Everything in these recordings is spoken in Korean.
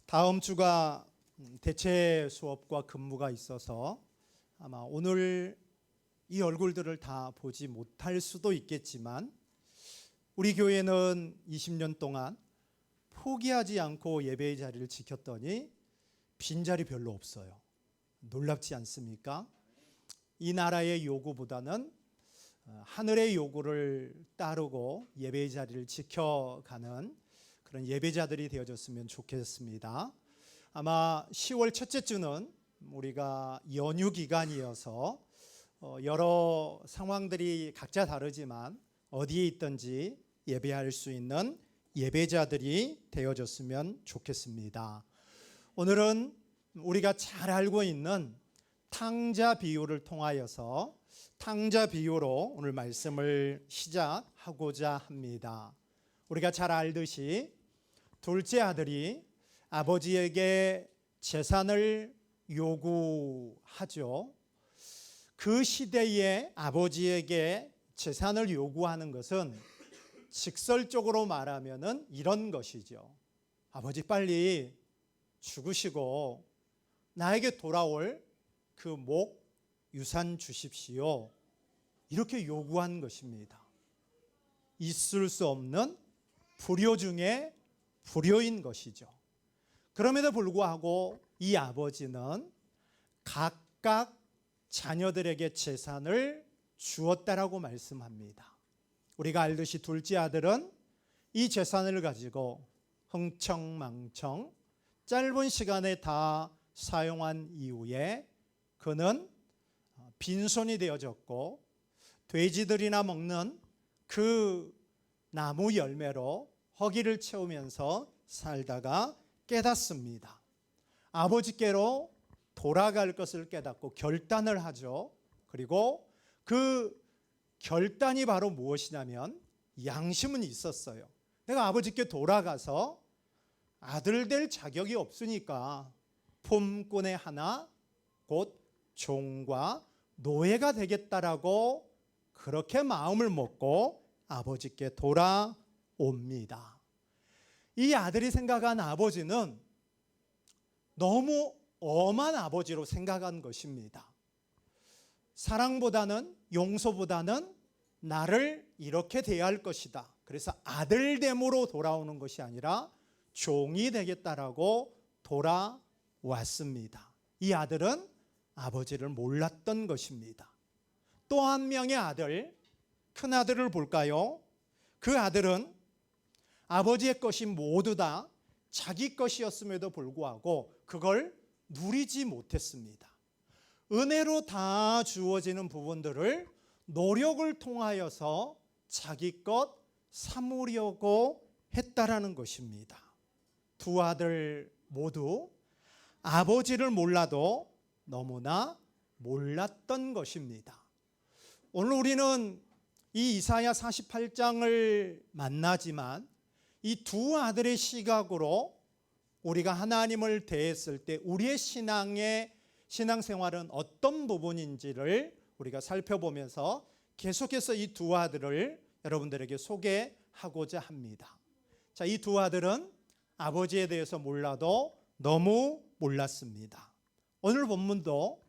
다음 주가 대체 수업과 근무가 있어서 아마 오늘 이 얼굴들을 다 보지 못할 수도 있겠지만 우리 교회는 20년 동안 포기하지 않고 예배의 자리를 지켰더니 빈자리 별로 없어요. 놀랍지 않습니까? 이 나라의 요구보다는 하늘의 요구를 따르고 예배의 자리를 지켜가는 그런 예배자들이 되어졌으면 좋겠습니다. 아마 10월 첫째 주는 우리가 연휴 기간이어서 여러 상황들이 각자 다르지만 어디에 있든지 예배할 수 있는 예배자들이 되어졌으면 좋겠습니다. 오늘은 우리가 잘 알고 있는 탕자 비유를 통하여서 탕자 비유로 오늘 말씀을 시작하고자 합니다. 우리가 잘 알듯이 둘째 아들이 아버지에게 재산을 요구하죠. 그 시대에 아버지에게 재산을 요구하는 것은 직설적으로 말하면은 이런 것이죠. 아버지 빨리 죽으시고 나에게 돌아올 그 목 유산 주십시오. 이렇게 요구한 것입니다. 있을 수 없는 불효 중에 불효인 것이죠. 그럼에도 불구하고 이 아버지는 각각 자녀들에게 재산을 주었다라고 말씀합니다. 우리가 알듯이 둘째 아들은 이 재산을 가지고 흥청망청 짧은 시간에 다 사용한 이후에 그는 빈손이 되어졌고 돼지들이나 먹는 그 나무 열매로 허기를 채우면서 살다가 깨닫습니다. 아버지께로 돌아갈 것을 깨닫고 결단을 하죠. 그리고 그 결단이 바로 무엇이냐면 양심은 있었어요. 내가 아버지께 돌아가서 아들 될 자격이 없으니까 품꾼의 하나 곧 종과 노예가 되겠다라고 그렇게 마음을 먹고 아버지께 돌아옵니다. 이 아들이 생각한 아버지는 너무 엄한 아버지로 생각한 것입니다. 사랑보다는 용서보다는 나를 이렇게 대할 것이다. 그래서 아들됨으로 돌아오는 것이 아니라 종이 되겠다라고 돌아왔습니다. 이 아들은 아버지를 몰랐던 것입니다. 또 한 명의 아들, 큰 아들을 볼까요? 그 아들은 아버지의 것이 모두 다 자기 것이었음에도 불구하고 그걸 누리지 못했습니다. 은혜로 다 주어지는 부분들을 노력을 통하여서 자기 것 삼으려고 했다라는 것입니다. 두 아들 모두 아버지를 몰라도 너무나 몰랐던 것입니다. 오늘 우리는 이 이사야 48장을 만나지만 이 두 아들의 시각으로 우리가 하나님을 대했을 때 우리의 신앙생활은 어떤 부분인지를 우리가 살펴보면서 계속해서 이 두 아들을 여러분들에게 소개하고자 합니다. 자, 이 두 아들은 아버지에 대해서 몰라도 너무 몰랐습니다. 오늘 본문도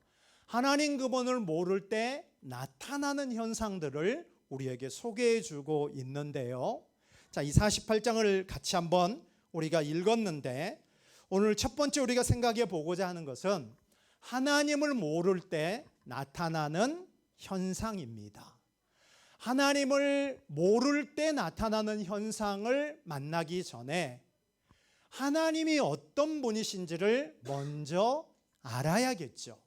하나님 그분을 모를 때 나타나는 현상들을 우리에게 소개해 주고 있는데요. 자, 이 48장을 같이 한번 우리가 읽었는데 오늘 첫 번째 우리가 생각해 보고자 하는 것은 하나님을 모를 때 나타나는 현상입니다. 하나님을 모를 때 나타나는 현상을 만나기 전에 하나님이 어떤 분이신지를 먼저 알아야겠죠.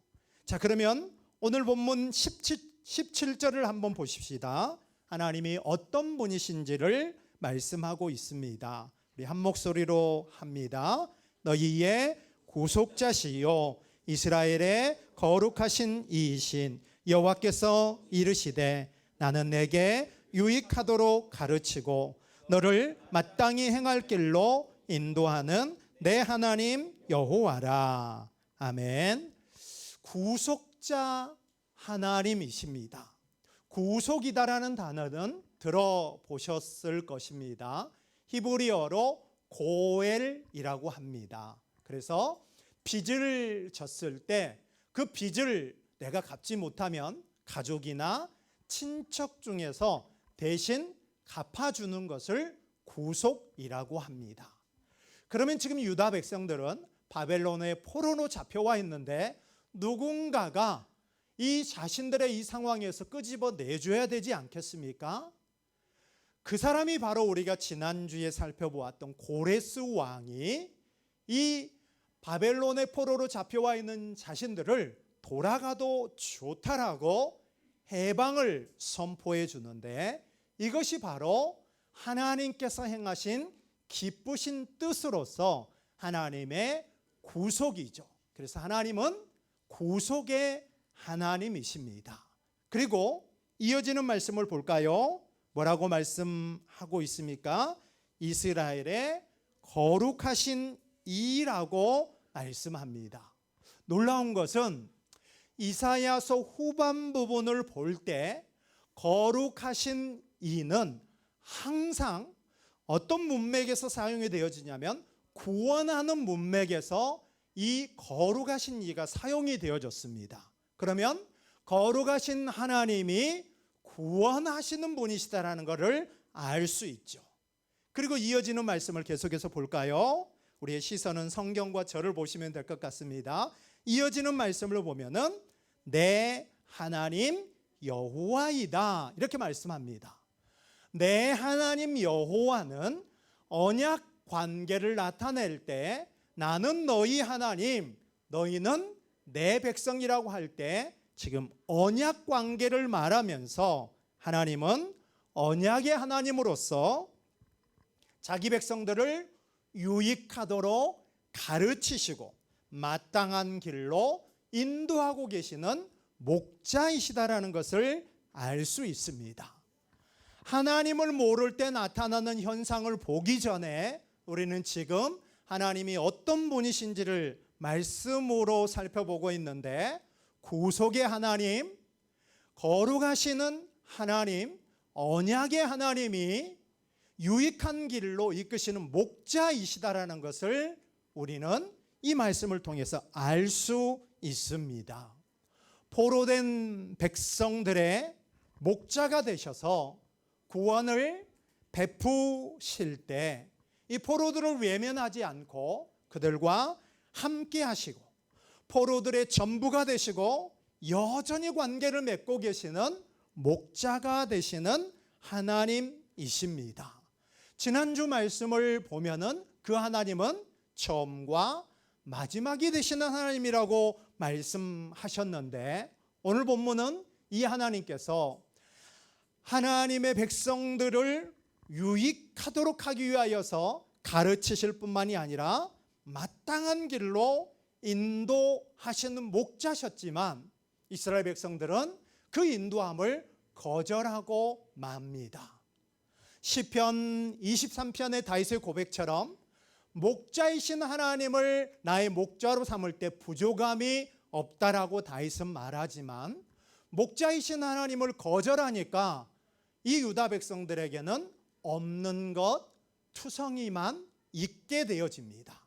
자, 그러면 오늘 본문 17절을 한번 보십시다. 하나님이 어떤 분이신지를 말씀하고 있습니다. 우리 한 목소리로 합니다. 너희의 구속자시요 이스라엘의 거룩하신 이이신 여호와께서 이르시되 나는 내게 유익하도록 가르치고 너를 마땅히 행할 길로 인도하는 내 하나님 여호와라. 아멘. 구속자 하나님이십니다. 구속이다라는 단어는 들어보셨을 것입니다. 히브리어로 고엘이라고 합니다. 그래서 빚을 졌을 때 그 빚을 내가 갚지 못하면 가족이나 친척 중에서 대신 갚아주는 것을 구속이라고 합니다. 그러면 지금 유다 백성들은 바벨론의 포로로 잡혀와 있는데 누군가가 이 자신들의 이 상황에서 끄집어 내줘야 되지 않겠습니까? 그 사람이 바로 우리가 지난주에 살펴보았던 고레스 왕이 이 바벨론의 포로로 잡혀와 있는 자신들을 돌아가도 좋다라고 해방을 선포해 주는데, 이것이 바로 하나님께서 행하신 기쁘신 뜻으로서 하나님의 구속이죠. 그래서 하나님은 구속의 하나님이십니다. 그리고 이어지는 말씀을 볼까요? 뭐라고 말씀하고 있습니까? 이스라엘의 거룩하신 이라고 말씀합니다. 놀라운 것은 이사야서 후반 부분을 볼 때 거룩하신 이는 항상 어떤 문맥에서 사용이 되어지냐면 구원하는 문맥에서 이 거룩하신 이가 사용이 되어졌습니다. 그러면 거룩하신 하나님이 구원하시는 분이시다라는 것을 알 수 있죠. 그리고 이어지는 말씀을 계속해서 볼까요? 우리의 시선은 성경과 저를 보시면 될 것 같습니다. 이어지는 말씀을 보면은 내 하나님 여호와이다 이렇게 말씀합니다. 내 하나님 여호와는 언약 관계를 나타낼 때 나는 너희 하나님, 너희는 내 백성이라고 할 때 지금 언약 관계를 말하면서 하나님은 언약의 하나님으로서 자기 백성들을 유익하도록 가르치시고 마땅한 길로 인도하고 계시는 목자이시다라는 것을 알 수 있습니다. 하나님을 모를 때 나타나는 현상을 보기 전에 우리는 지금 하나님이 어떤 분이신지를 말씀으로 살펴보고 있는데, 구속의 하나님, 거룩하시는 하나님, 언약의 하나님이 유익한 길로 이끄시는 목자이시다라는 것을 우리는 이 말씀을 통해서 알 수 있습니다. 포로된 백성들의 목자가 되셔서 구원을 베푸실 때 이 포로들을 외면하지 않고 그들과 함께 하시고 포로들의 전부가 되시고 여전히 관계를 맺고 계시는 목자가 되시는 하나님이십니다. 지난주 말씀을 보면은 그 하나님은 처음과 마지막이 되시는 하나님이라고 말씀하셨는데, 오늘 본문은 이 하나님께서 하나님의 백성들을 유익하도록 하기 위하여서 가르치실 뿐만이 아니라 마땅한 길로 인도하시는 목자셨지만 이스라엘 백성들은 그 인도함을 거절하고 맙니다. 시편 23편의 다윗의 고백처럼 목자이신 하나님을 나의 목자로 삼을 때 부족함이 없다라고 다윗은 말하지만, 목자이신 하나님을 거절하니까 이 유다 백성들에게는 없는 것, 투성이만 있게 되어집니다.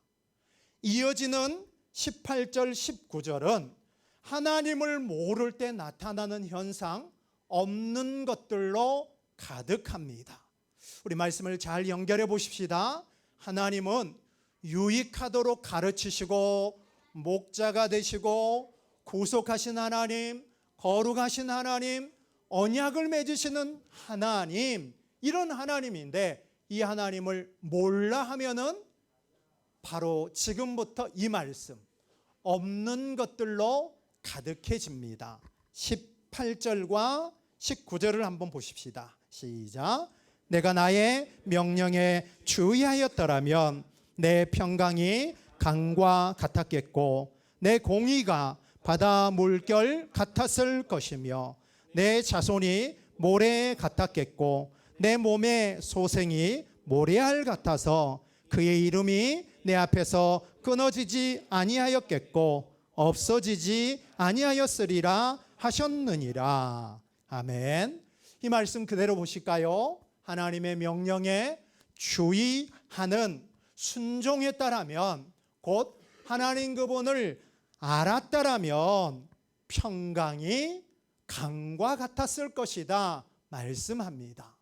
이어지는 18절 19절은 하나님을 모를 때 나타나는 현상, 없는 것들로 가득합니다. 우리 말씀을 잘 연결해 보십시다. 하나님은 유익하도록 가르치시고 목자가 되시고 구속하신 하나님, 거룩하신 하나님, 언약을 맺으시는 하나님, 이런 하나님인데 이 하나님을 몰라 하면은 바로 지금부터 이 말씀, 없는 것들로 가득해집니다. 18절과 19절을 한번 보십시다. 시작. 내가 나의 명령에 주의하였더라면 내 평강이 강과 같았겠고 내 공의가 바다 물결 같았을 것이며 내 자손이 모래 같았겠고 내 몸의 소생이 모래알 같아서 그의 이름이 내 앞에서 끊어지지 아니하였겠고 없어지지 아니하였으리라 하셨느니라. 아멘. 이 말씀 그대로 보실까요? 하나님의 명령에 주의하는, 순종에 따르면 곧 하나님 그분을 알았다라면 평강이 강과 같았을 것이다 말씀합니다.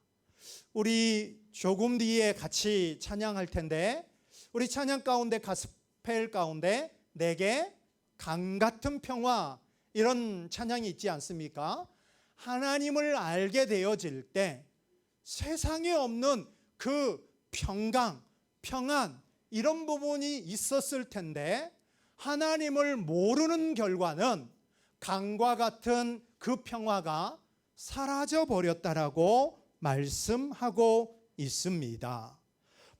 우리 조금 뒤에 같이 찬양할 텐데 우리 찬양 가운데 가스펠 가운데 내게 강 같은 평화 이런 찬양이 있지 않습니까? 하나님을 알게 되어질 때 세상에 없는 그 평강, 평안 이런 부분이 있었을 텐데 하나님을 모르는 결과는 강과 같은 그 평화가 사라져 버렸다라고 말씀하고 있습니다.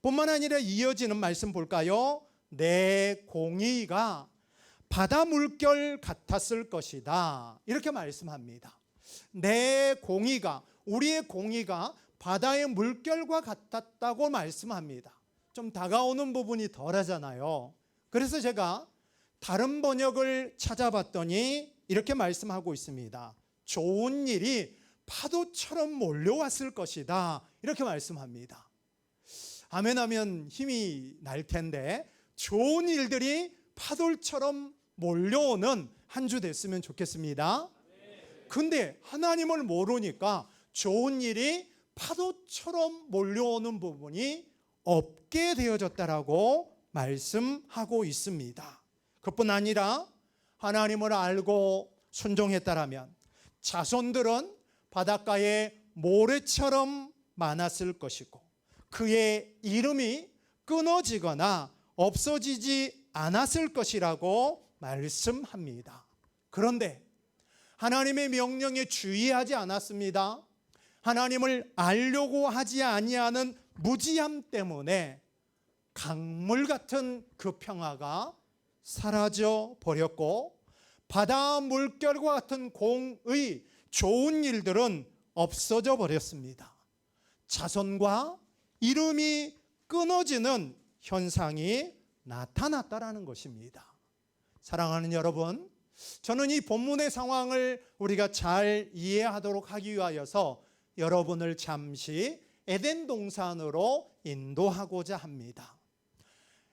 뿐만 아니라 이어지는 말씀 볼까요? 내 공의가 바다 물결 같았을 것이다 이렇게 말씀합니다. 내 공의가, 우리의 공의가 바다의 물결과 같았다고 말씀합니다. 좀 다가오는 부분이 덜하잖아요. 그래서 제가 다른 번역을 찾아봤더니 이렇게 말씀하고 있습니다. 좋은 일이 파도처럼 몰려왔을 것이다 이렇게 말씀합니다. 아멘 하면 힘이 날 텐데 좋은 일들이 파도처럼 몰려오는 한 주 됐으면 좋겠습니다. 근데 하나님을 모르니까 좋은 일이 파도처럼 몰려오는 부분이 없게 되어졌다라고 말씀하고 있습니다. 그뿐 아니라 하나님을 알고 순종했다라면 자손들은 바닷가에 모래처럼 많았을 것이고 그의 이름이 끊어지거나 없어지지 않았을 것이라고 말씀합니다. 그런데 하나님의 명령에 주의하지 않았습니다. 하나님을 알려고 하지 아니하는 무지함 때문에 강물 같은 그 평화가 사라져 버렸고 바다 물결과 같은 공의 좋은 일들은 없어져 버렸습니다. 자손과 이름이 끊어지는 현상이 나타났다라는 것입니다. 사랑하는 여러분, 저는 이 본문의 상황을 우리가 잘 이해하도록 하기 위하여서 여러분을 잠시 에덴 동산으로 인도하고자 합니다.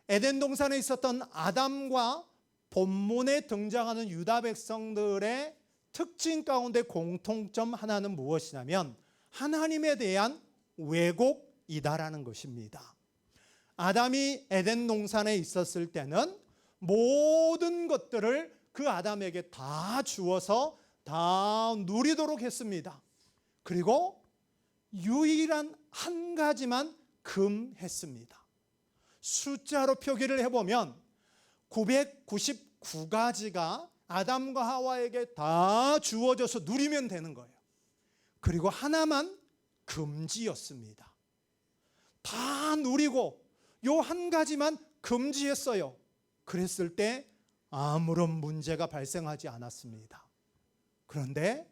에덴 동산에 있었던 아담과 본문에 등장하는 유다 백성들의 특징 가운데 공통점 하나는 무엇이냐면 하나님에 대한 왜곡이다라는 것입니다. 아담이 에덴 동산에 있었을 때는 모든 것들을 그 아담에게 다 주어서 다 누리도록 했습니다. 그리고 유일한 한 가지만 금했습니다. 숫자로 표기를 해보면 999가지가 아담과 하와에게 다 주어져서 누리면 되는 거예요. 그리고 하나만 금지였습니다. 다 누리고 요 한 가지만 금지했어요. 그랬을 때 아무런 문제가 발생하지 않았습니다. 그런데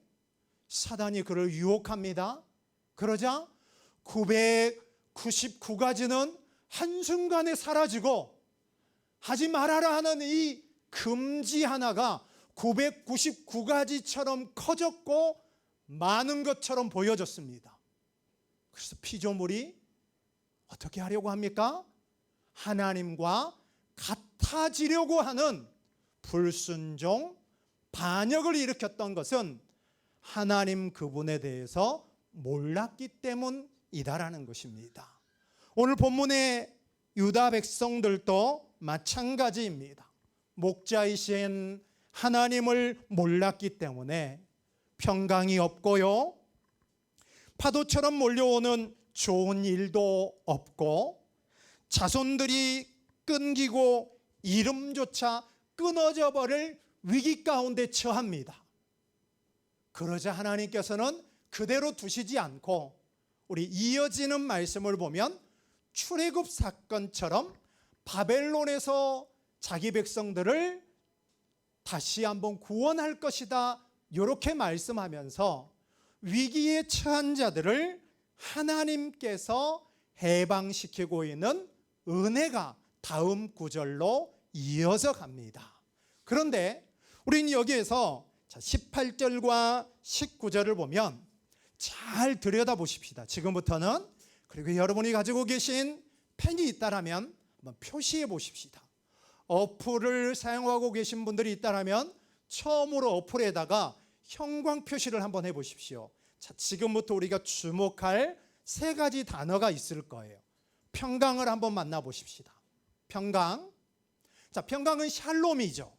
사단이 그를 유혹합니다. 그러자 999가지는 한순간에 사라지고 하지 말아라 하는 이 금지 하나가 999가지처럼 커졌고 많은 것처럼 보여졌습니다. 그래서 피조물이 어떻게 하려고 합니까? 하나님과 같아지려고 하는 불순종, 반역을 일으켰던 것은 하나님 그분에 대해서 몰랐기 때문이다라는 것입니다. 오늘 본문의 유다 백성들도 마찬가지입니다. 목자이신 하나님을 몰랐기 때문에 평강이 없고요, 파도처럼 몰려오는 좋은 일도 없고 자손들이 끊기고 이름조차 끊어져 버릴 위기 가운데 처합니다. 그러자 하나님께서는 그대로 두시지 않고 우리 이어지는 말씀을 보면 출애굽 사건처럼 바벨론에서 자기 백성들을 다시 한번 구원할 것이다 이렇게 말씀하면서 위기에 처한 자들을 하나님께서 해방시키고 있는 은혜가 다음 구절로 이어져 갑니다. 그런데 우리는 여기에서 18절과 19절을 보면 잘 들여다보십시다. 지금부터는. 그리고 여러분이 가지고 계신 펜이 있다라면 한번 표시해 보십시다. 어플을 사용하고 계신 분들이 있다면 처음으로 어플에다가 형광 표시를 한번 해보십시오. 자, 지금부터 우리가 주목할 세 가지 단어가 있을 거예요. 평강을 한번 만나보십시다. 평강. 자, 평강은 샬롬이죠.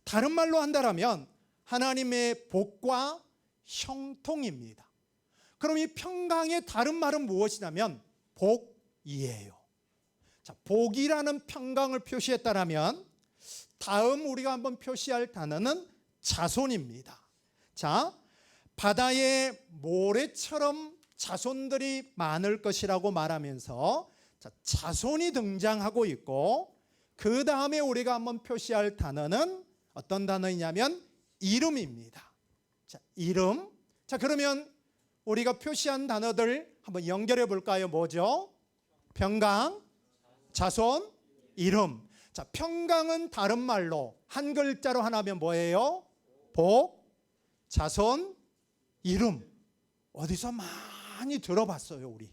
다른 말로 한다면 하나님의 복과 형통입니다. 그럼 이 평강의 다른 말은 무엇이냐면 복이에요. 자, 복이라는 평강을 표시했다면 다음 우리가 한번 표시할 단어는 자손입니다. 자, 바다의 모래처럼 자손들이 많을 것이라고 말하면서 자손이 등장하고 있고, 그 다음에 우리가 한번 표시할 단어는 어떤 단어이냐면 이름입니다. 자, 이름. 자, 그러면 우리가 표시한 단어들 한번 연결해 볼까요? 뭐죠? 평강, 자손, 이름. 자, 평강은 다른 말로 한 글자로 하나면 뭐예요? 복, 자손, 이름. 어디서 많이 들어봤어요, 우리.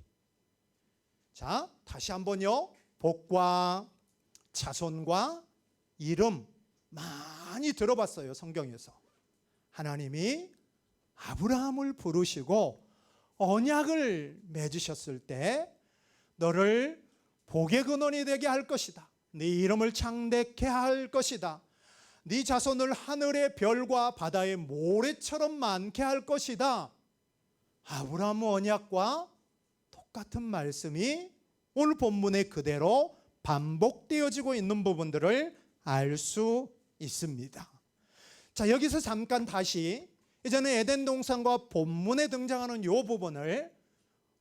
자, 다시 한번요. 복과 자손과 이름 많이 들어봤어요, 성경에서. 하나님이 아브라함을 부르시고 언약을 맺으셨을 때 너를 복의 근원이 되게 할 것이다. 네 이름을 창대케 할 것이다. 네 자손을 하늘의 별과 바다의 모래처럼 많게 할 것이다. 아브라함 언약과 똑같은 말씀이 오늘 본문에 그대로 반복되어지고 있는 부분들을 알 수 있습니다. 자, 여기서 잠깐 다시 이제는 에덴 동산과 본문에 등장하는 이 부분을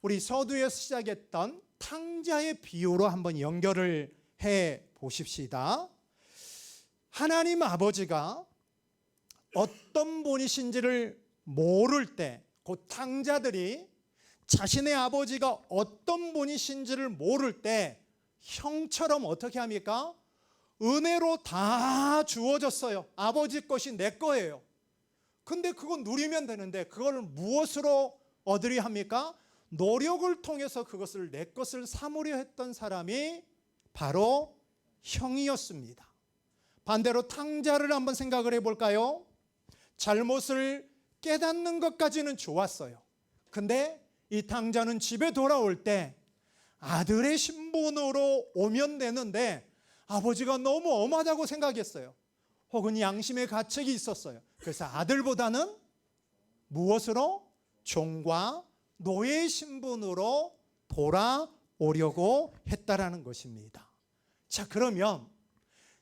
우리 서두에서 시작했던 탕자의 비유로 한번 연결을 해 보십시다. 하나님 아버지가 어떤 분이신지를 모를 때, 그 탕자들이 자신의 아버지가 어떤 분이신지를 모를 때 형처럼 어떻게 합니까? 은혜로 다 주어졌어요. 아버지 것이 내 거예요. 근데 그거 누리면 되는데 그걸 무엇으로 얻으려 합니까? 노력을 통해서 그것을 내 것을 삼으려 했던 사람이 바로 형이었습니다. 반대로 탕자를 한번 생각을 해볼까요? 잘못을 깨닫는 것까지는 좋았어요. 근데 이 탕자는 집에 돌아올 때 아들의 신분으로 오면 되는데 아버지가 너무 엄하다고 생각했어요. 혹은 양심의 가책이 있었어요. 그래서 아들보다는 무엇으로? 종과 노예의 신분으로 돌아오려고 했다라는 것입니다. 자, 그러면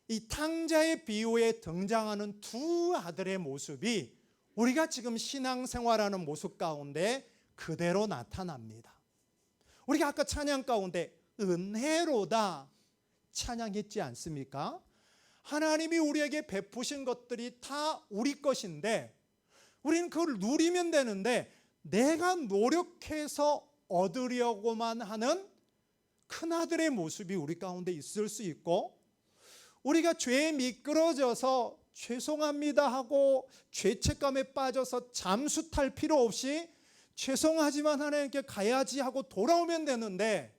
이 탕자의 비유에 등장하는 두 아들의 모습이 우리가 지금 신앙생활하는 모습 가운데 그대로 나타납니다. 우리가 아까 찬양 가운데 은혜로다 찬양했지 않습니까? 하나님이 우리에게 베푸신 것들이 다 우리 것인데 우리는 그걸 누리면 되는데 내가 노력해서 얻으려고만 하는 큰아들의 모습이 우리 가운데 있을 수 있고, 우리가 죄에 미끄러져서 죄송합니다 하고 죄책감에 빠져서 잠수 탈 필요 없이 죄송하지만 하나님께 가야지 하고 돌아오면 되는데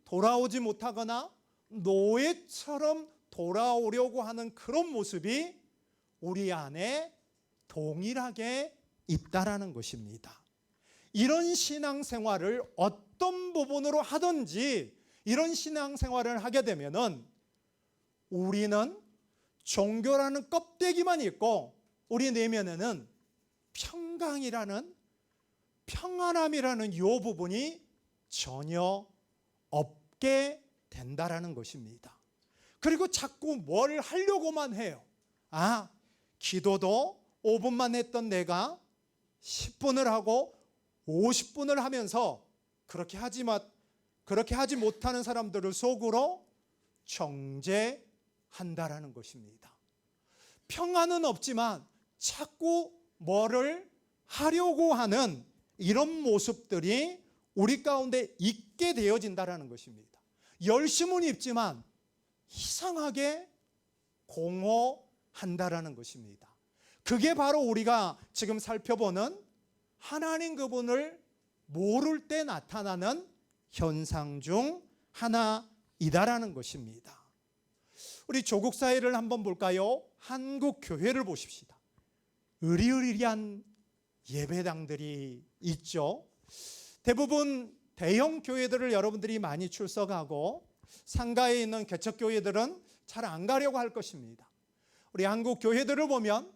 돌아오지 못하거나 노예처럼 돌아오려고 하는 그런 모습이 우리 안에 동일하게 있다라는 것입니다. 이런 신앙생활을 어떤 부분으로 하든지 이런 신앙생활을 하게 되면은 우리는 종교라는 껍데기만 있고 우리 내면에는 평강이라는 평안함이라는 이 부분이 전혀 없게 된다라는 것입니다. 그리고 자꾸 뭘 하려고만 해요. 아, 기도도 5분만 했던 내가 10분을 하고 50분을 하면서 그렇게 하지 못하는 사람들을 속으로 정죄한다라는 것입니다. 평안은 없지만 자꾸 뭐를 하려고 하는 이런 모습들이 우리 가운데 있게 되어진다라는 것입니다. 열심은 있지만 이상하게 공허한다라는 것입니다. 그게 바로 우리가 지금 살펴보는 하나님 그분을 모를 때 나타나는 현상 중 하나이다라는 것입니다. 우리 조국 사회를 한번 볼까요? 한국 교회를 보십시다. 으리으리한 예배당들이 있죠. 대부분 대형 교회들을 여러분들이 많이 출석하고 상가에 있는 개척교회들은 잘 안 가려고 할 것입니다. 우리 한국 교회들을 보면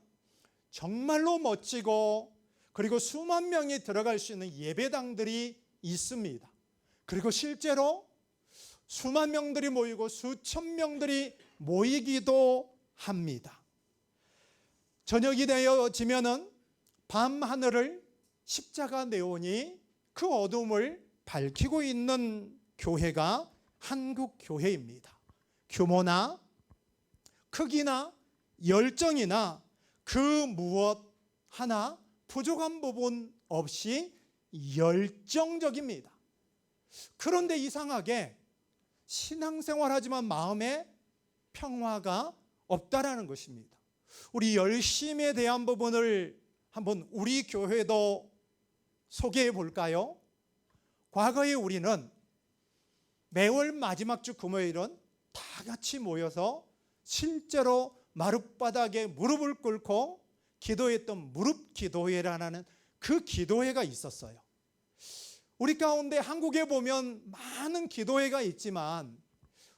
정말로 멋지고 그리고 수만 명이 들어갈 수 있는 예배당들이 있습니다. 그리고 실제로 수만 명들이 모이고 수천 명들이 모이기도 합니다. 저녁이 되어지면은 밤 하늘을 십자가 네온이 그 어둠을 밝히고 있는 교회가 한국 교회입니다. 규모나 크기나 열정이나 그 무엇 하나 부족한 부분 없이 열정적입니다. 그런데 이상하게 신앙생활하지만 마음에 평화가 없다라는 것입니다. 우리 열심에 대한 부분을 한번 우리 교회도 소개해 볼까요? 과거에 우리는 매월 마지막 주 금요일은 다 같이 모여서 실제로 마룻바닥에 무릎을 꿇고 기도했던 무릎 기도회라는 그 기도회가 있었어요. 우리 가운데 한국에 보면 많은 기도회가 있지만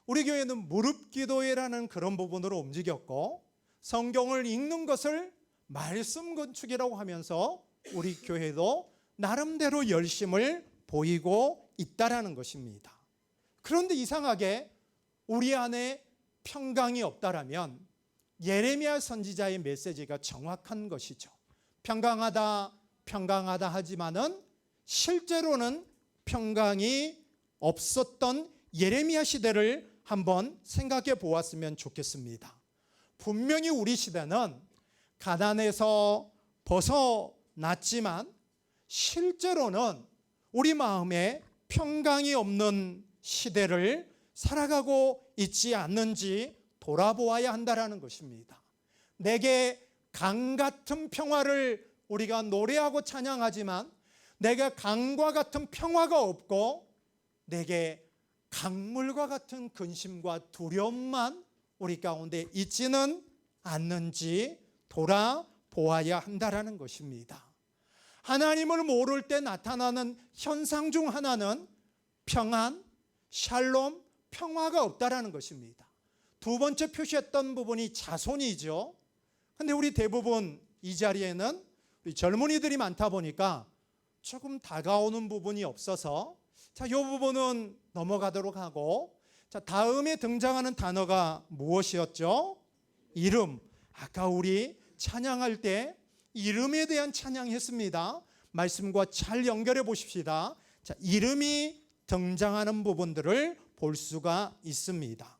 우리 교회는 무릎 기도회라는 그런 부분으로 움직였고 성경을 읽는 것을 말씀 건축이라고 하면서 우리 교회도 나름대로 열심을 보이고 있다라는 것입니다. 그런데 이상하게 우리 안에 평강이 없다라면 예레미야 선지자의 메시지가 정확한 것이죠. 평강하다 하지만은 실제로는 평강이 없었던 예레미야 시대를 한번 생각해 보았으면 좋겠습니다. 분명히 우리 시대는 가난에서 벗어났지만 실제로는 우리 마음에 평강이 없는 시대를 살아가고 있지 않는지 돌아보아야 한다는 것입니다. 내게 강 같은 평화를 우리가 노래하고 찬양하지만 내게 강과 같은 평화가 없고 내게 강물과 같은 근심과 두려움만 우리 가운데 있지는 않는지 돌아보아야 한다는 것입니다. 하나님을 모를 때 나타나는 현상 중 하나는 평안, 샬롬, 평화가 없다라는 것입니다. 두 번째 표시했던 부분이 자손이죠. 근데 우리 대부분 이 자리에는 우리 젊은이들이 많다 보니까 조금 다가오는 부분이 없어서 자, 이 부분은 넘어가도록 하고 자, 다음에 등장하는 단어가 무엇이었죠? 이름. 아까 우리 찬양할 때 이름에 대한 찬양했습니다. 말씀과 잘 연결해 보십시다. 자, 이름이 등장하는 부분들을 볼 수가 있습니다.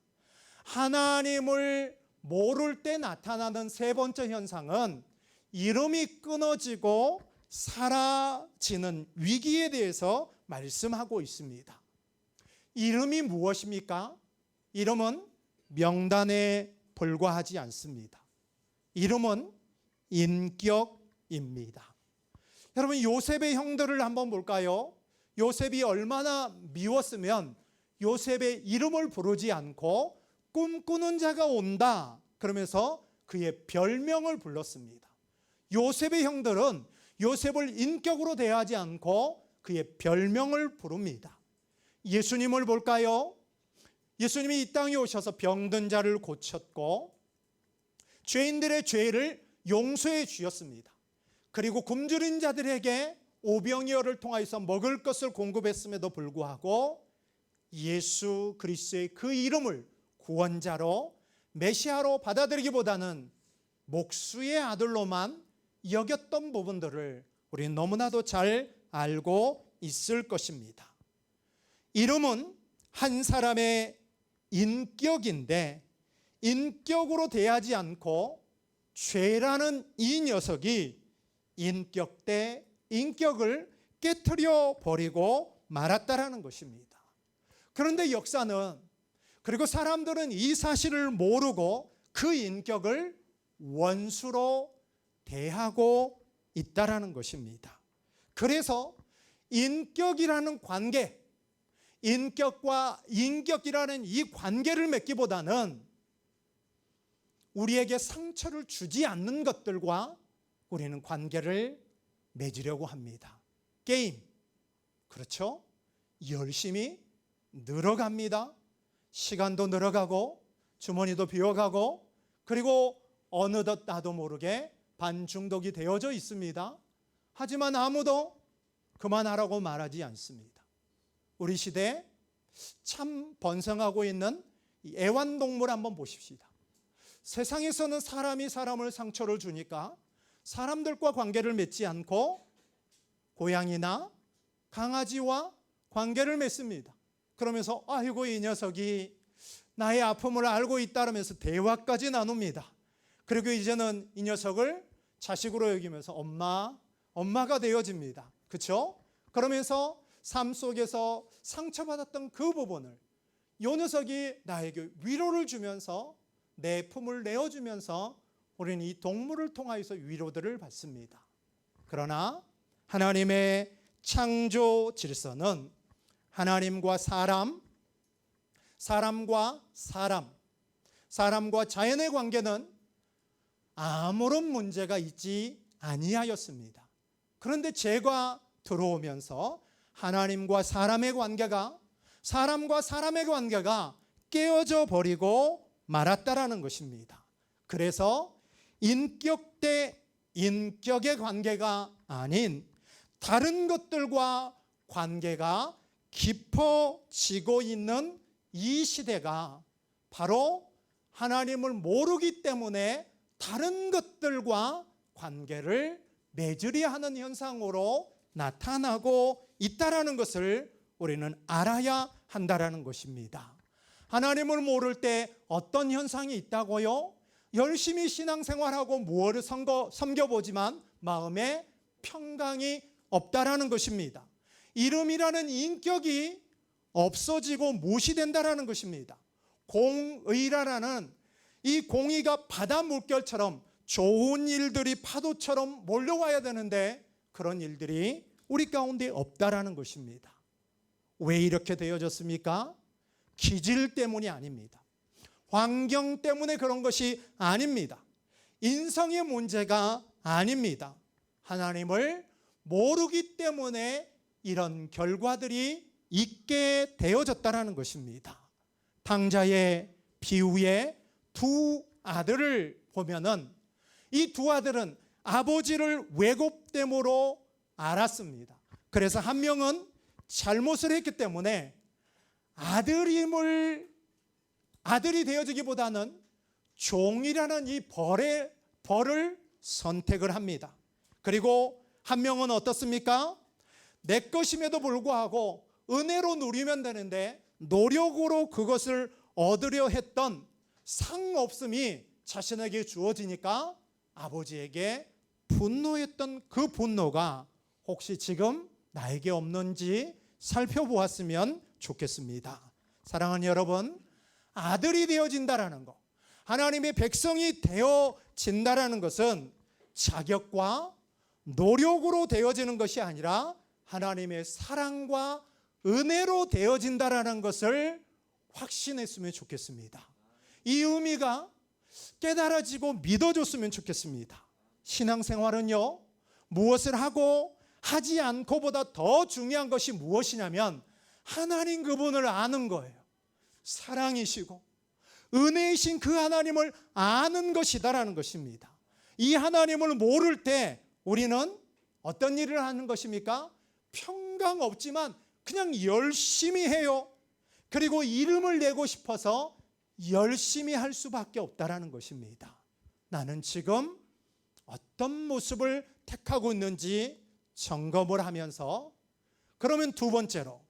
하나님을 모를 때 나타나는 세 번째 현상은 이름이 끊어지고 사라지는 위기에 대해서 말씀하고 있습니다. 이름이 무엇입니까? 이름은 명단에 불과하지 않습니다. 이름은 인격입니다. 여러분 요셉의 형들을 한번 볼까요? 요셉이 얼마나 미웠으면 요셉의 이름을 부르지 않고 꿈꾸는 자가 온다 그러면서 그의 별명을 불렀습니다. 요셉의 형들은 요셉을 인격으로 대하지 않고 그의 별명을 부릅니다. 예수님을 볼까요? 예수님이 이 땅에 오셔서 병든 자를 고쳤고 죄인들의 죄를 용서해 주셨습니다. 그리고 굶주린 자들에게 오병이어를 통하여서 먹을 것을 공급했음에도 불구하고 예수 그리스도의 그 이름을 구원자로 메시아로 받아들이기보다는 목수의 아들로만 여겼던 부분들을 우리는 너무나도 잘 알고 있을 것입니다. 이름은 한 사람의 인격인데 인격으로 대하지 않고 죄라는 이 녀석이 인격 대 인격을 깨트려 버리고 말았다라는 것입니다. 그런데 역사는 그리고 사람들은 이 사실을 모르고 그 인격을 원수로 대하고 있다라는 것입니다. 그래서 인격이라는 관계, 인격과 인격이라는 이 관계를 맺기보다는 우리에게 상처를 주지 않는 것들과 우리는 관계를 맺으려고 합니다. 게임, 그렇죠? 열심히 늘어갑니다. 시간도 늘어가고 주머니도 비워가고, 그리고 어느덧 나도 모르게 반중독이 되어져 있습니다. 하지만 아무도 그만하라고 말하지 않습니다. 우리 시대에 참 번성하고 있는 이 애완동물 한번 보십시다. 세상에서는 사람이 사람을 상처를 주니까 사람들과 관계를 맺지 않고 고양이나 강아지와 관계를 맺습니다. 그러면서 아이고 이 녀석이 나의 아픔을 알고 있다면서 대화까지 나눕니다. 그리고 이제는 이 녀석을 자식으로 여기면서 엄마가 되어집니다. 그렇죠? 그러면서 삶 속에서 상처받았던 그 부분을 이 녀석이 나에게 위로를 주면서 내 품을 내어주면서 우리는 이 동물을 통하여서 위로들을 받습니다. 그러나 하나님의 창조 질서는 하나님과 사람, 사람과 사람, 사람과 자연의 관계는 아무런 문제가 있지 아니하였습니다. 그런데 죄가 들어오면서 하나님과 사람의 관계가, 사람과 사람의 관계가 깨어져 버리고 말았다라는 것입니다. 그래서 인격 대 인격의 관계가 아닌 다른 것들과 관계가 깊어지고 있는 이 시대가 바로 하나님을 모르기 때문에 다른 것들과 관계를 맺으려 하는 현상으로 나타나고 있다라는 것을 우리는 알아야 한다라는 것입니다. 하나님을 모를 때 어떤 현상이 있다고요? 열심히 신앙생활하고 무엇을 섬겨보지만 마음에 평강이 없다라는 것입니다. 이름이라는 인격이 없어지고 무시된다라는 것입니다. 공의라는 이 공의가 바다 물결처럼 좋은 일들이 파도처럼 몰려와야 되는데 그런 일들이 우리 가운데 없다라는 것입니다. 왜 이렇게 되어졌습니까? 기질 때문이 아닙니다. 환경 때문에 그런 것이 아닙니다. 인성의 문제가 아닙니다. 하나님을 모르기 때문에 이런 결과들이 있게 되어졌다라는 것입니다. 탕자의 비유에 두 아들을 보면은 이 두 아들은 아버지를 왜곡됨으로 알았습니다. 그래서 한 명은 잘못을 했기 때문에 아들이 되어지기보다는 종이라는 이 벌을 선택을 합니다. 그리고 한 명은 어떻습니까? 내 것임에도 불구하고 은혜로 누리면 되는데 노력으로 그것을 얻으려 했던 상 없음이 자신에게 주어지니까 아버지에게 분노했던 그 분노가 혹시 지금 나에게 없는지 살펴보았으면 좋겠습니다. 사랑하는 여러분, 아들이 되어진다라는 것, 하나님의 백성이 되어진다라는 것은 자격과 노력으로 되어지는 것이 아니라 하나님의 사랑과 은혜로 되어진다라는 것을 확신했으면 좋겠습니다. 이 의미가 깨달아지고 믿어줬으면 좋겠습니다. 신앙생활은요, 무엇을 하고 하지 않고보다 더 중요한 것이 무엇이냐면 하나님 그분을 아는 거예요. 사랑이시고 은혜이신 그 하나님을 아는 것이다라는 것입니다. 이 하나님을 모를 때 우리는 어떤 일을 하는 것입니까? 평강 없지만 그냥 열심히 해요. 그리고 이름을 내고 싶어서 열심히 할 수밖에 없다라는 것입니다. 나는 지금 어떤 모습을 택하고 있는지 점검을 하면서, 그러면 두 번째로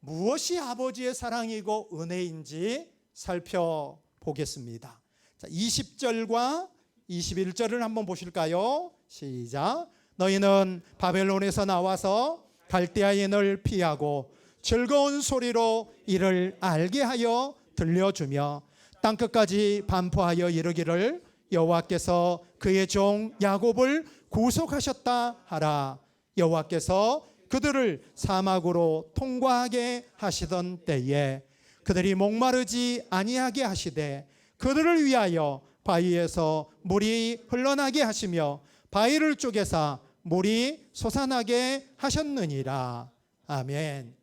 무엇이 아버지의 사랑이고 은혜인지 살펴보겠습니다. 자, 20절과 21절을 한번 보실까요? 시작. 너희는 바벨론에서 나와서 갈대아인을 피하고 즐거운 소리로 이를 알게 하여 들려주며 땅끝까지 반포하여 이르기를 여호와께서 그의 종 야곱을 구속하셨다 하라. 여호와께서 그들을 사막으로 통과하게 하시던 때에 그들이 목마르지 아니하게 하시되 그들을 위하여 바위에서 물이 흘러나게 하시며 바위를 쪼개사 물이 솟아나게 하셨느니라. 아멘.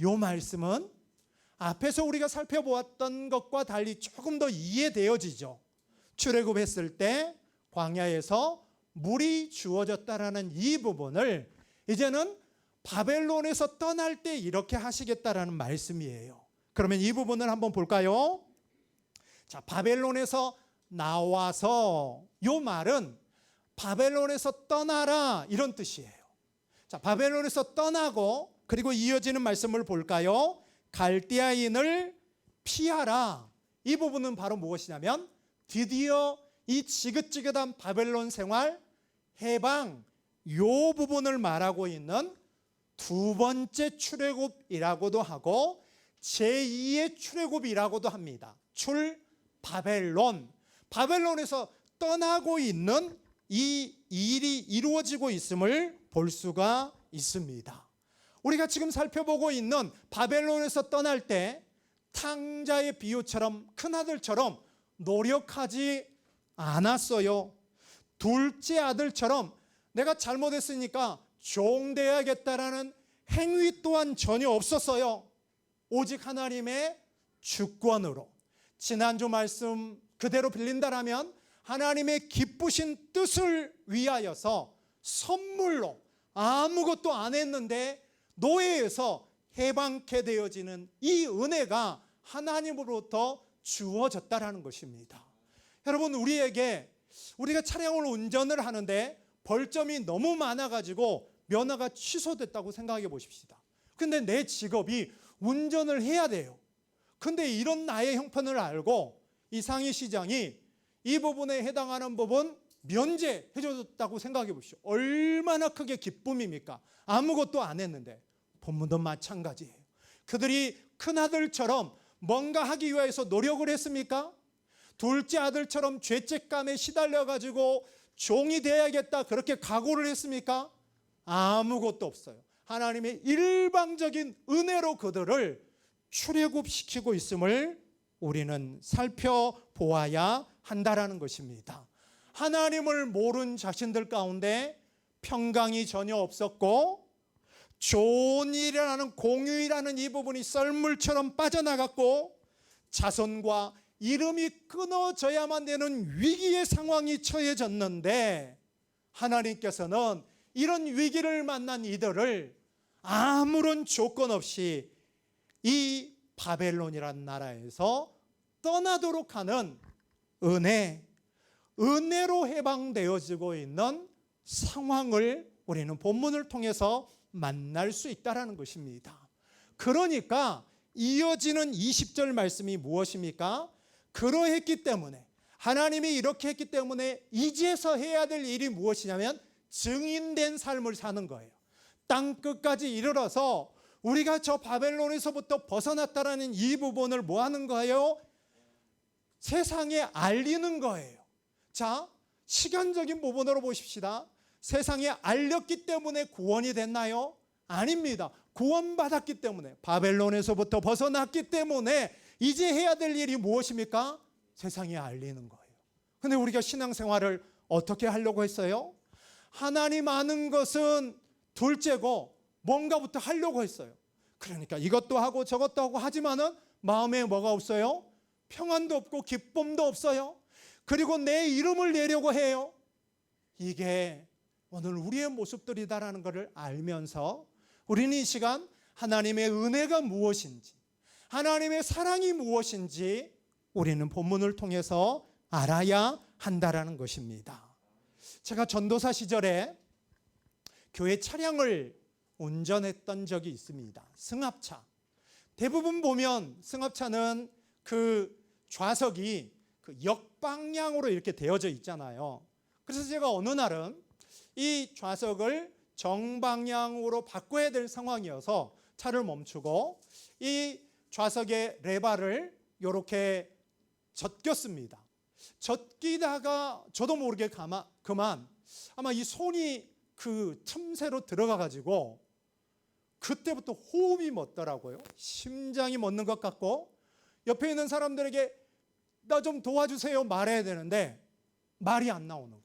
요 말씀은 앞에서 우리가 살펴보았던 것과 달리 조금 더 이해되어지죠. 출애굽했을 때 광야에서 물이 주어졌다라는 이 부분을 이제는 바벨론에서 떠날 때 이렇게 하시겠다라는 말씀이에요. 그러면 이 부분을 한번 볼까요? 자, 바벨론에서 나와서, 요 말은 바벨론에서 떠나라 이런 뜻이에요. 자, 바벨론에서 떠나고 그리고 이어지는 말씀을 볼까요? 갈대아인을 피하라. 이 부분은 바로 무엇이냐면 드디어 이 지긋지긋한 바벨론 생활 해방, 요 부분을 말하고 있는 두 번째 출애굽이라고도 하고 제2의 출애굽이라고도 합니다. 바벨론, 바벨론에서 떠나고 있는 이 일이 이루어지고 있음을 볼 수가 있습니다. 우리가 지금 살펴보고 있는 바벨론에서 떠날 때 탕자의 비유처럼 큰아들처럼 노력하지 않았어요. 둘째 아들처럼 내가 잘못했으니까 종되어야겠다라는 행위 또한 전혀 없었어요. 오직 하나님의 주권으로, 지난주 말씀 그대로 빌린다라면 하나님의 기쁘신 뜻을 위하여서 선물로 아무것도 안 했는데 노예에서 해방케 되어지는 이 은혜가 하나님으로부터 주어졌다라는 것입니다. 여러분, 우리가 차량을 운전을 하는데 벌점이 너무 많아가지고 면허가 취소됐다고 생각해 보십시다. 근데 내 직업이 운전을 해야 돼요. 근데 이런 나의 형편을 알고 이 상임시장이 이 부분에 해당하는 부분 면제해 줬다고 생각해 보십시오. 얼마나 크게 기쁨입니까? 아무것도 안 했는데. 본문도 마찬가지예요. 그들이 큰아들처럼 뭔가 하기 위해서 노력을 했습니까? 둘째 아들처럼 죄책감에 시달려가지고 종이 되어야겠다 그렇게 각오를 했습니까? 아무것도 없어요. 하나님의 일방적인 은혜로 그들을 출애굽시키고 있음을 우리는 살펴보아야 한다라는 것입니다. 하나님을 모른 자신들 가운데 평강이 전혀 없었고 좋은 일이라는 공유이라는 이 부분이 썰물처럼 빠져나갔고 자손과 이름이 끊어져야만 되는 위기의 상황이 처해졌는데 하나님께서는 이런 위기를 만난 이들을 아무런 조건 없이 이 바벨론이라는 나라에서 떠나도록 하는 은혜로 해방되어지고 있는 상황을 우리는 본문을 통해서 만날 수 있다는 것입니다. 그러니까 이어지는 20절 말씀이 무엇입니까? 그러했기 때문에, 하나님이 이렇게 했기 때문에 이제서 해야 될 일이 무엇이냐면 증인된 삶을 사는 거예요. 땅 끝까지 이르러서 우리가 저 바벨론에서부터 벗어났다라는 이 부분을 뭐 하는 거예요? 세상에 알리는 거예요. 자, 시간적인 부분으로 보십시다. 세상에 알렸기 때문에 구원이 됐나요? 아닙니다. 구원받았기 때문에, 바벨론에서부터 벗어났기 때문에 이제 해야 될 일이 무엇입니까? 세상에 알리는 거예요. 근데 우리가 신앙생활을 어떻게 하려고 했어요? 하나님 아는 것은 둘째고 뭔가부터 하려고 했어요. 그러니까 이것도 하고 저것도 하고 하지만은 마음에 뭐가 없어요? 평안도 없고 기쁨도 없어요. 그리고 내 이름을 내려고 해요. 이게 오늘 우리의 모습들이다라는 것을 알면서 우리는 이 시간 하나님의 은혜가 무엇인지, 하나님의 사랑이 무엇인지 우리는 본문을 통해서 알아야 한다라는 것입니다. 제가 전도사 시절에 교회 차량을 운전했던 적이 있습니다. 승합차. 대부분 보면 승합차는 그 좌석이 그 역방향으로 이렇게 되어져 있잖아요. 그래서 제가 어느 날은 이 좌석을 정방향으로 바꿔야 될 상황이어서 차를 멈추고 이 좌석의 레바를 이렇게 젖겼습니다. 젖기다가 저도 모르게 그만 아마 이 손이 그 틈새로 들어가 가지고 그때부터 호흡이 멎더라고요. 심장이 멎는 것 같고 옆에 있는 사람들에게 나 좀 도와주세요 말해야 되는데 말이 안 나오는 거예요.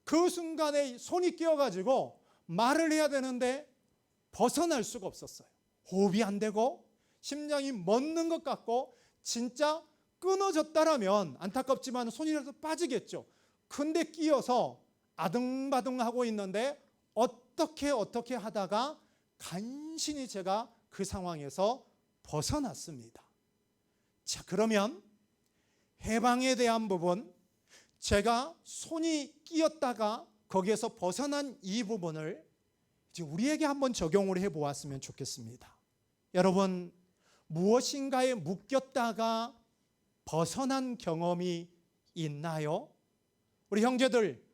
그 순간에 손이 끼어가지고 말을 해야 되는데 벗어날 수가 없었어요. 호흡이 안 되고 심장이 멎는 것 같고, 진짜 끊어졌다라면 안타깝지만 손이라도 빠지겠죠. 근데 끼어서 아등바등하고 있는데 어떻게 하다가 간신히 제가 그 상황에서 벗어났습니다. 자, 그러면 해방에 대한 부분, 제가 손이 끼었다가 거기에서 벗어난 이 부분을 이제 우리에게 한번 적용을 해보았으면 좋겠습니다. 여러분, 무엇인가에 묶였다가 벗어난 경험이 있나요? 우리 형제들,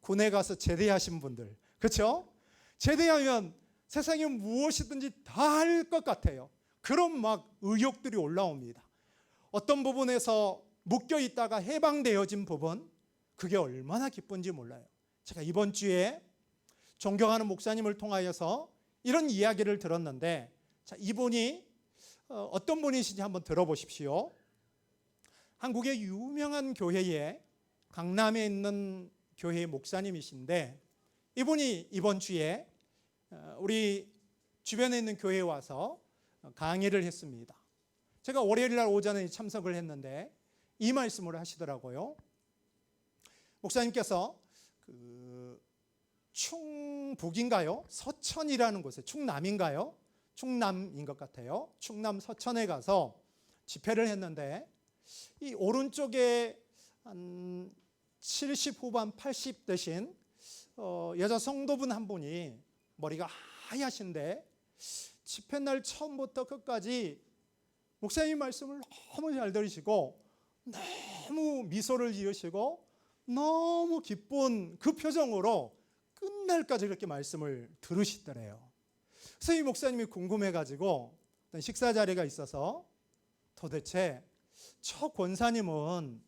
군에 가서 제대하신 분들, 그렇죠? 제대하면 세상에 무엇이든지 다 할 것 같아요. 그런 막 의욕들이 올라옵니다. 어떤 부분에서 묶여 있다가 해방되어진 부분, 그게 얼마나 기쁜지 몰라요. 제가 이번 주에 존경하는 목사님을 통하여서 이런 이야기를 들었는데, 자, 이분이 어떤 분이신지 한번 들어보십시오. 한국의 유명한 교회에, 강남에 있는 교회의 목사님이신데, 이분이 이번 주에 우리 주변에 있는 교회에 와서 강의를 했습니다. 제가 월요일 날 오전에 참석을 했는데 이 말씀을 하시더라고요. 목사님께서 충북인가요? 서천이라는 곳에, 충남인가요? 충남인 것 같아요. 충남 서천에 가서 집회를 했는데, 이 오른쪽에 한 70 후반 80 되신 여자 성도분 한 분이 머리가 하얗신데 집회 날 처음부터 끝까지 목사님 말씀을 너무 잘 들으시고 너무 미소를 지으시고 너무 기쁜 그 표정으로 끝날까지 그렇게 말씀을 들으시더래요. 그래서 이 목사님이 궁금해가지고 어떤 식사 자리가 있어서 도대체 저 권사님은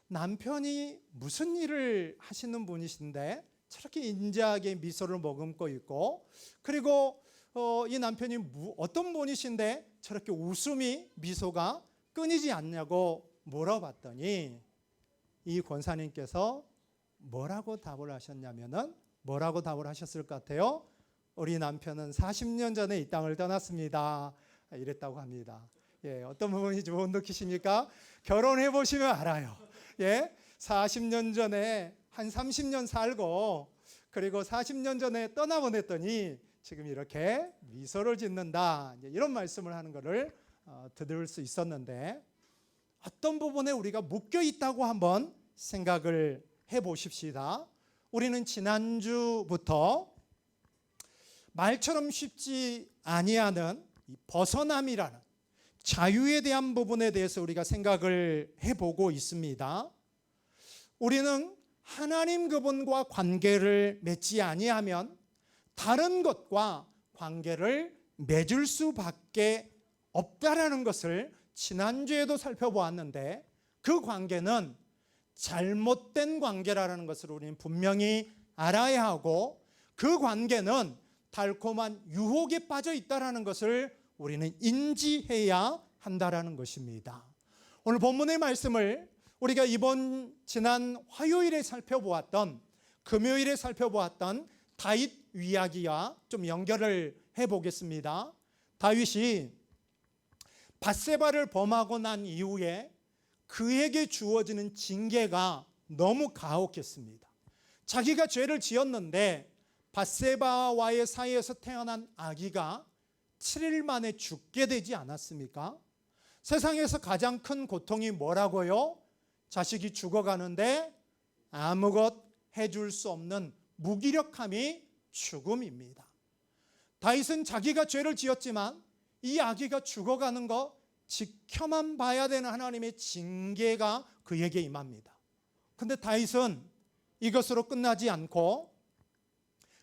남편이 무슨 일을 하시는 분이신데 저렇게 인자하게 미소를 머금고 있고, 그리고 이 남편이 어떤 분이신데 저렇게 웃음이, 미소가 끊이지 않냐고 물어봤더니 이 권사님께서 뭐라고 답을 하셨냐면은, 뭐라고 답을 하셨을 것 같아요? 우리 남편은 40년 전에 이 땅을 떠났습니다. 이랬다고 합니다. 예, 어떤 부분이 좀 느끼십니까? 결혼해 보시면 알아요. 예, 40년 전에 한 30년 살고, 그리고 40년 전에 떠나보냈더니 지금 이렇게 미소를 짓는다, 이런 말씀을 하는 것을 들을 수 있었는데, 어떤 부분에 우리가 묶여 있다고 한번 생각을 해보십시다. 우리는 지난주부터 말처럼 쉽지 아니하는 이 벗어남이라는 자유에 대한 부분에 대해서 우리가 생각을 해보고 있습니다. 우리는 하나님 그분과 관계를 맺지 아니하면 다른 것과 관계를 맺을 수밖에 없다라는 것을 지난주에도 살펴보았는데, 그 관계는 잘못된 관계라는 것을 우리는 분명히 알아야 하고, 그 관계는 달콤한 유혹에 빠져 있다라는 것을 우리는 인지해야 한다라는 것입니다. 오늘 본문의 말씀을 우리가 지난 화요일에 살펴보았던, 금요일에 살펴보았던 다윗 이야기와 좀 연결을 해보겠습니다. 다윗이 밧세바를 범하고 난 이후에 그에게 주어지는 징계가 너무 가혹했습니다. 자기가 죄를 지었는데 밧세바와의 사이에서 태어난 아기가 7일 만에 죽게 되지 않았습니까? 세상에서 가장 큰 고통이 뭐라고요? 자식이 죽어가는데 아무것 해줄 수 없는 무기력함이 죽음입니다. 다윗은 자기가 죄를 지었지만 이 아기가 죽어가는 거 지켜만 봐야 되는 하나님의 징계가 그에게 임합니다. 그런데 다윗은 이것으로 끝나지 않고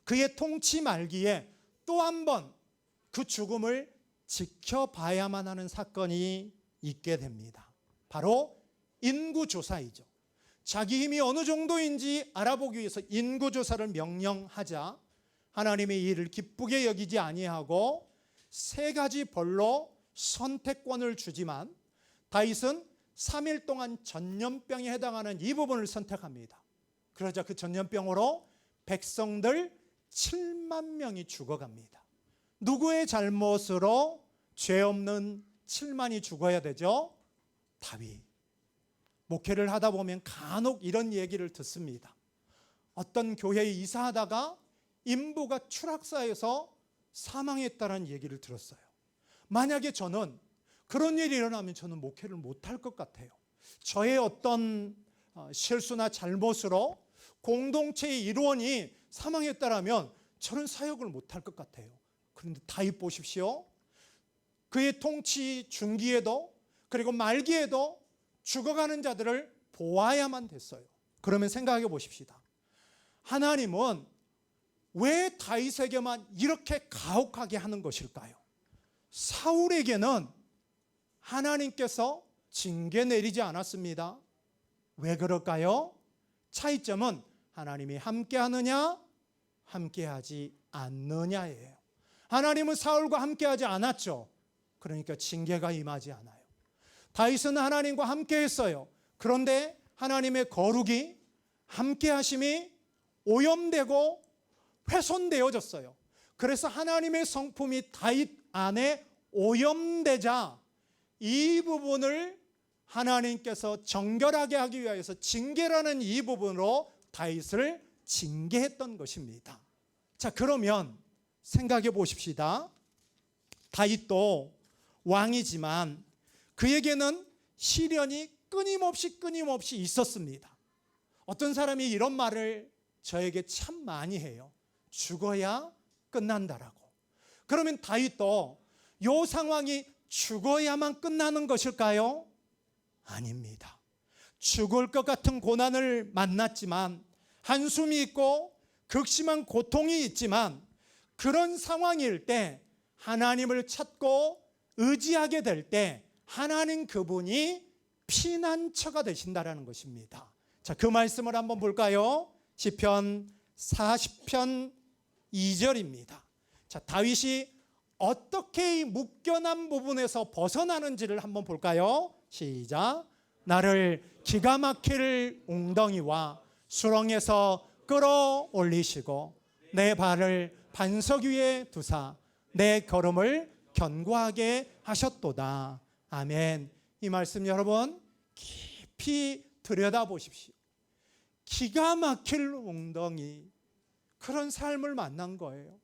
그의 통치 말기에 또 한 번 그 죽음을 지켜봐야만 하는 사건이 있게 됩니다. 바로 인구조사이죠. 자기 힘이 어느 정도인지 알아보기 위해서 인구조사를 명령하자 하나님의 일을 기쁘게 여기지 아니하고 3가지 벌로 선택권을 주지만 다윗은 3일 동안 전염병에 해당하는 이 부분을 선택합니다. 그러자 그 전염병으로 백성들 7만 명이 죽어갑니다. 누구의 잘못으로 죄 없는 7만이 죽어야 되죠? 다윗. 목회를 하다 보면 간혹 이런 얘기를 듣습니다. 어떤 교회에 이사하다가 인부가 추락사에서 사망했다는 얘기를 들었어요. 만약에 저는 그런 일이 일어나면 저는 목회를 못할 것 같아요. 저의 어떤 실수나 잘못으로 공동체의 일원이 사망했다라면 저는 사역을 못할 것 같아요. 그런데 다윗 보십시오. 그의 통치 중기에도 그리고 말기에도 죽어가는 자들을 보아야만 됐어요. 그러면 생각해 보십시다. 하나님은 왜 다윗에게만 이렇게 가혹하게 하는 것일까요? 사울에게는 하나님께서 징계 내리지 않았습니다. 왜 그럴까요? 차이점은 하나님이 함께하느냐 함께하지 않느냐예요. 하나님은 사울과 함께하지 않았죠. 그러니까 징계가 임하지 않아요. 다윗은 하나님과 함께했어요. 그런데 하나님의 거룩이 함께하심이 오염되고 훼손되어졌어요. 그래서 하나님의 성품이 다윗 안에 오염되자 이 부분을 하나님께서 정결하게 하기 위해서 징계라는 이 부분으로 다윗을 징계했던 것입니다. 자, 그러면 생각해 보십시다. 다윗도 왕이지만 그에게는 시련이 끊임없이 있었습니다. 어떤 사람이 이런 말을 저에게 참 많이 해요. 죽어야 끝난다라고. 그러면 다윗도 이 상황이 죽어야만 끝나는 것일까요? 아닙니다. 죽을 것 같은 고난을 만났지만, 한숨이 있고 극심한 고통이 있지만, 그런 상황일 때 하나님을 찾고 의지하게 될 때 하나님 그분이 피난처가 되신다라는 것입니다. 자, 그 말씀을 한번 볼까요? 시편 40편 2절입니다. 자, 다윗이 어떻게 이 묶여난 부분에서 벗어나는지를 한번 볼까요? 시작. 나를 기가 막힐 웅덩이와 수렁에서 끌어올리시고 내 발을 반석 위에 두사 내 걸음을 견고하게 하셨도다. 아멘. 이 말씀 여러분 깊이 들여다보십시오. 기가 막힐 웅덩이, 그런 삶을 만난 거예요.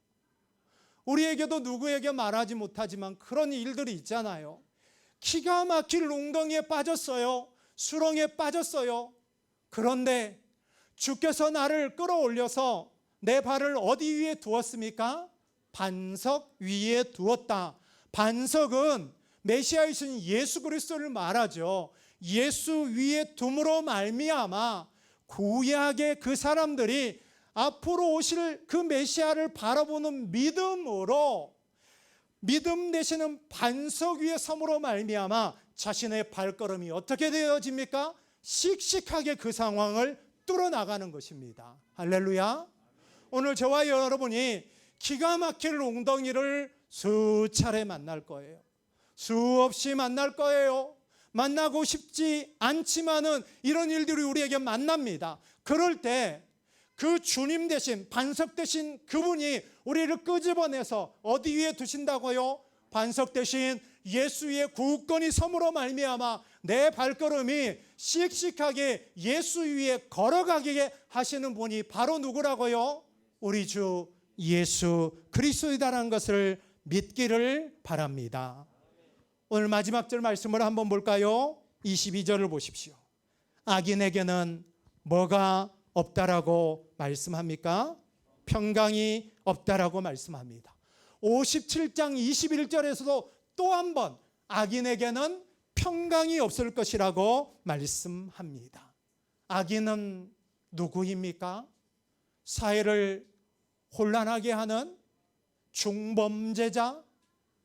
우리에게도 누구에게 말하지 못하지만 그런 일들이 있잖아요. 기가 막힐 웅덩이에 빠졌어요. 수렁에 빠졌어요. 그런데 주께서 나를 끌어올려서 내 발을 어디 위에 두었습니까? 반석 위에 두었다. 반석은 메시아이신 예수 그리스도를 말하죠. 예수 위에 둠으로 말미암아 구약의 그 사람들이 앞으로 오실 그 메시아를 바라보는 믿음으로, 믿음 되시는 반석 위에 섬으로 말미암아 자신의 발걸음이 어떻게 되어집니까? 씩씩하게 그 상황을 뚫어나가는 것입니다. 할렐루야. 오늘 저와 여러분이 기가 막힐 웅덩이를 수차례 만날 거예요. 수없이 만날 거예요. 만나고 싶지 않지만은 이런 일들이 우리에게 만납니다. 그럴 때 그 주님 대신, 반석 대신 그분이 우리를 끄집어내서 어디 위에 두신다고요? 반석 대신 예수의 굳건히 섬으로 말미암아 내 발걸음이 씩씩하게 예수 위에 걸어가게 하시는 분이 바로 누구라고요? 우리 주 예수 그리스도이다라는 것을 믿기를 바랍니다. 오늘 마지막 절 말씀을 한번 볼까요? 22절을 보십시오. 악인에게는 뭐가 없다라고 말씀합니까? 평강이 없다라고 말씀합니다. 57장 21절에서도 또 한 번 악인에게는 평강이 없을 것이라고 말씀합니다. 악인은 누구입니까? 사회를 혼란하게 하는 중범죄자?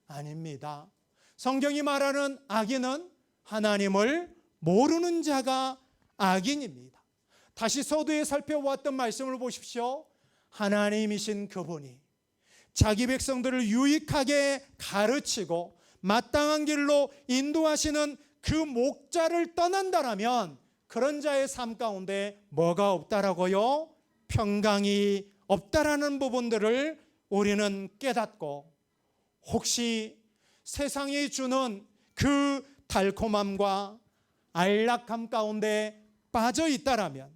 아닙니다. 성경이 말하는 악인은 하나님을 모르는 자가 악인입니다. 다시 서두에 살펴보았던 말씀을 보십시오. 하나님이신 그분이 자기 백성들을 유익하게 가르치고 마땅한 길로 인도하시는 그 목자를 떠난다라면 그런 자의 삶 가운데 뭐가 없다라고요? 평강이 없다라는 부분들을 우리는 깨닫고, 혹시 세상이 주는 그 달콤함과 안락함 가운데 빠져 있다라면,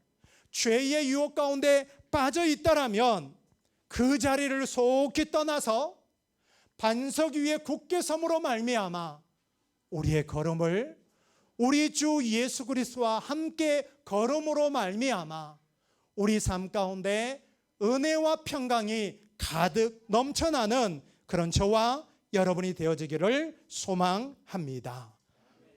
죄의 유혹 가운데 빠져 있다라면 그 자리를 속히 떠나서 반석 위에 굳게 섬으로 말미암아 우리의 걸음을 우리 주 예수 그리스도와 함께 걸음으로 말미암아 우리 삶 가운데 은혜와 평강이 가득 넘쳐나는 그런 저와 여러분이 되어지기를 소망합니다.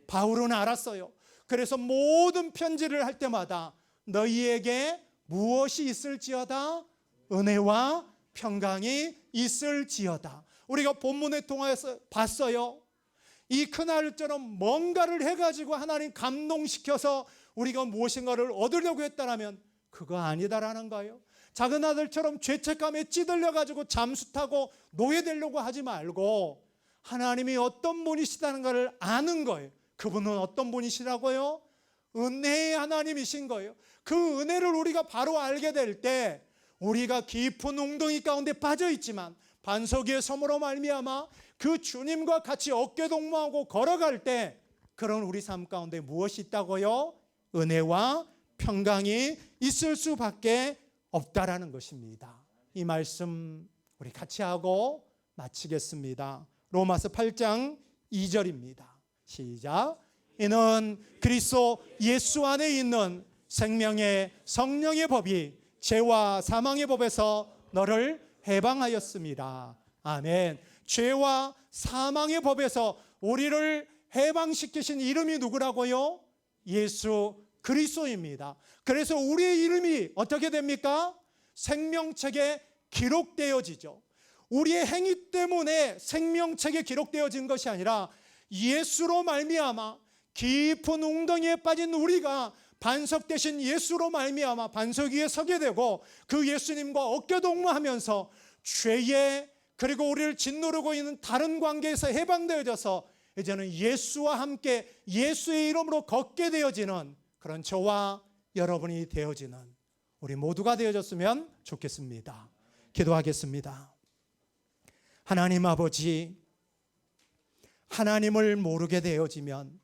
바울은 알았어요. 그래서 모든 편지를 할 때마다 너희에게 무엇이 있을지어다? 은혜와 평강이 있을지어다. 우리가 본문을 통해서 봤어요. 이 그날처럼 뭔가를 해가지고 하나님 감동시켜서 우리가 무엇인가를 얻으려고 했다라면 그거 아니다라는 거예요. 작은 아들처럼 죄책감에 찌들려가지고 잠수 타고 노예되려고 하지 말고 하나님이 어떤 분이시다는 것을 아는 거예요. 그분은 어떤 분이시라고요? 은혜의 하나님이신 거예요. 그 은혜를 우리가 바로 알게 될 때 우리가 깊은 웅덩이 가운데 빠져 있지만 반석 위에 섬으로 말미암아 그 주님과 같이 어깨동무하고 걸어갈 때 그런 우리 삶 가운데 무엇이 있다고요? 은혜와 평강이 있을 수밖에 없다라는 것입니다. 이 말씀 우리 같이 하고 마치겠습니다. 로마서 8장 2절입니다. 시작. 이는 그리스도 예수 안에 있는 생명의 성령의 법이 죄와 사망의 법에서 너를 해방하였습니다. 아멘. 죄와 사망의 법에서 우리를 해방시키신 이름이 누구라고요? 예수 그리스도입니다. 그래서 우리의 이름이 어떻게 됩니까? 생명책에 기록되어지죠. 우리의 행위 때문에 생명책에 기록되어진 것이 아니라 예수로 말미암아 깊은 웅덩이에 빠진 우리가 반석 대신 예수로 말미암아 반석 위에 서게 되고 그 예수님과 어깨동무하면서 죄에 그리고 우리를 짓누르고 있는 다른 관계에서 해방되어져서 이제는 예수와 함께 예수의 이름으로 걷게 되어지는 그런 저와 여러분이 되어지는 우리 모두가 되어졌으면 좋겠습니다. 기도하겠습니다. 하나님 아버지, 하나님을 모르게 되어지면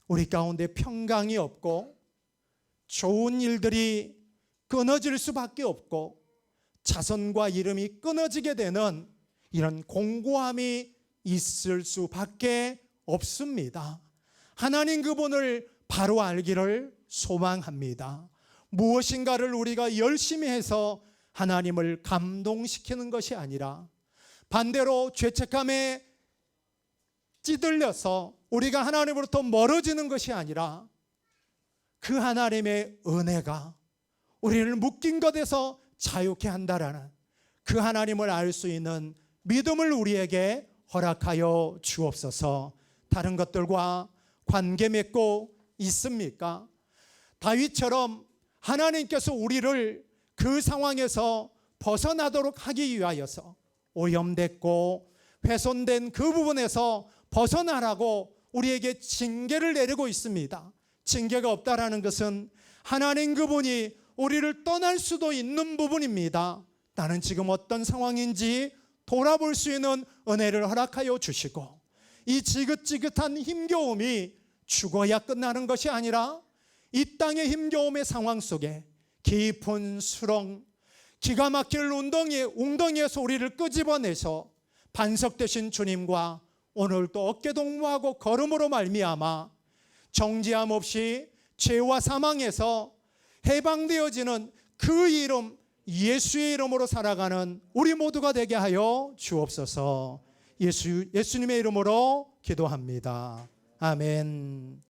우리 가운데 평강이 없고 좋은 일들이 끊어질 수밖에 없고 자손과 이름이 끊어지게 되는 이런 공고함이 있을 수밖에 없습니다. 하나님 그분을 바로 알기를 소망합니다. 무엇인가를 우리가 열심히 해서 하나님을 감동시키는 것이 아니라 반대로 죄책감에 찌들려서 우리가 하나님으로부터 멀어지는 것이 아니라 그 하나님의 은혜가 우리를 묶인 것에서 자유케 한다라는 그 하나님을 알 수 있는 믿음을 우리에게 허락하여 주옵소서. 다른 것들과 관계 맺고 있습니까? 다윗처럼 하나님께서 우리를 그 상황에서 벗어나도록 하기 위하여서 오염됐고 훼손된 그 부분에서 벗어나라고 우리에게 징계를 내리고 있습니다. 징계가 없다라는 것은 하나님 그분이 우리를 떠날 수도 있는 부분입니다. 나는 지금 어떤 상황인지 돌아볼 수 있는 은혜를 허락하여 주시고 이 지긋지긋한 힘겨움이 죽어야 끝나는 것이 아니라 이 땅의 힘겨움의 상황 속에 깊은 수렁, 기가 막힐 웅덩이에서 우리를 끄집어내서 반석 되신 주님과 오늘도 어깨동무하고 걸음으로 말미암아 정죄함 없이 죄와 사망에서 해방되어지는 그 이름 예수의 이름으로 살아가는 우리 모두가 되게 하여 주옵소서. 예수님의 이름으로 기도합니다. 아멘.